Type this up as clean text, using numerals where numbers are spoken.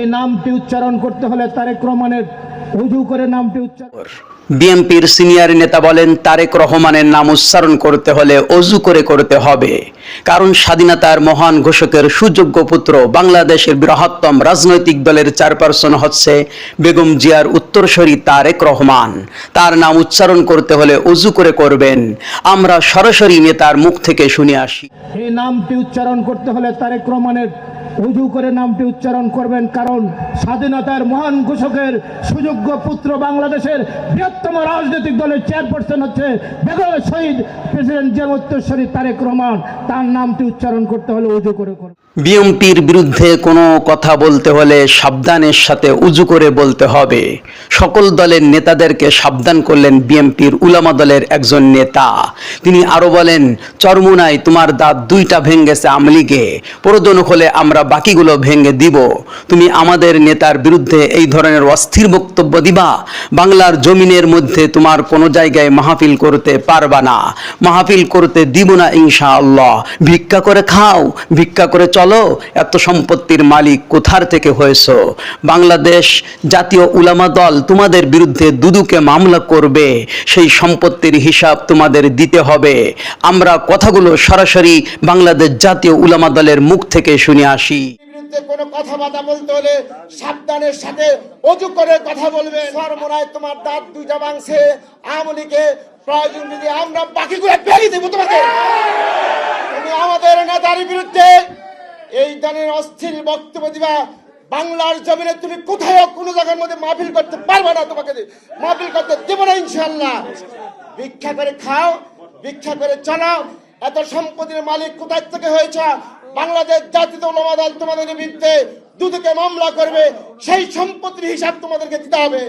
এই নামটি উচ্চারণ করতে হলে তারেক রহমানের উজু করে নামটি উচ্চারণ। বিএনপির সিনিয়র নেতা বলেন, তারেক রহমানের নাম উচ্চারণ করতে হলে অজু করে করতে হবে, কারণ স্বাধীনতার মহান ঘোষকের সুযোগ্য পুত্র বাংলাদেশের বৃহত্তম রাজনৈতিক দলের চেয়ারপারসন হচ্ছে বেগম জিয়ার উত্তরসূরি তারেক রহমান। তার নাম উচ্চারণ করতে হলে অজু করে করবেন। আমরা সরাসরি নেতার মুখ থেকে শুনে আসি। এই নামটি উচ্চারণ করতে হলে তারেক রহমানের উজু করে নামটি উচ্চারণ করবেন, কারণ স্বাধীনতার মহান ঘোষকের সুযোগ্য পুত্র বাংলাদেশের বৃহত্তম রাজনৈতিক দলের চেয়ারপারসন হচ্ছে বেগম শহীদ প্রেসিডেন্ট জিয়ার উত্তরসূরি তারেক রহমান। তার নামটি উচ্চারণ করতে হলে উজু করে করবেন। বিএনপির বিরুদ্ধে কোনো কথা বলতে হলে সাবধানের সাথে উজু করে বলতে হবে। সকল দলের নেতাদেরকে সাবধান করলেন বিএনপির উলামা দলের একজন নেতা। তিনি আরো বলেন, চরমুনায় তোমার দাঁত দুইটা ভেঙেছে আমলিগে, প্রয়োজন হলে আমরা বাকিগুলো ভেঙে দিব। তুমি আমাদের নেতার বিরুদ্ধে এই ধরনের অস্থির বক্তব্য দিবা? বাংলার জমিনের মধ্যে তোমার কোনো জায়গায় মাহফিল করতে পারবা না, মাহফিল করতে দিব না ইনশাআল্লাহ। ভিক্ষা করে খাও, ভিক্ষা করে চলো। এত সম্পত্তির মালিক কোথার থেকে হয়েছো? বাংলাদেশ জাতীয় উলামা দল তোমাদের বিরুদ্ধে দুদুকে মামলা করবে, সেই সম্পত্তির হিসাব তোমাদের দিতে হবে। আমরা কথাগুলো সরাসরি বাংলাদেশ জাতীয় উলামা দলের মুখ থেকে শুনে আসি। কোনো কথাবার্তা বলতে হলে সাবধানের সাথে অজু করে কথা বলবে। সরমরায় তোমার দাঁত দুইটা ভাঙছে আমলিকে, প্রয়োজন যদি আমরা বাকিগুলো বেরিয়ে দেবো তোমাকে। তুমি আমাদের নেতার বিরুদ্ধে এই ধরনের অস্থির বক্তব্য দিবা, বাংলার জমিনে তুমি কোথাও কোনো জায়গার মধ্যে মাহফিল করতে পারবে না, তোমাকে মাহফিল করতে দেব না ইনশাআল্লাহ। ভিক্ষা করে খাও, ভিক্ষা করে চলাও। এত সম্পত্তির মালিক কোথায় থেকে হয়েছে? বাংলাদেশ জাতীয় উলামা দল তোমাদের বিরুদ্ধে দুদকে মামলা করবে, সেই সম্পত্তির হিসাব তোমাদেরকে দিতে হবে।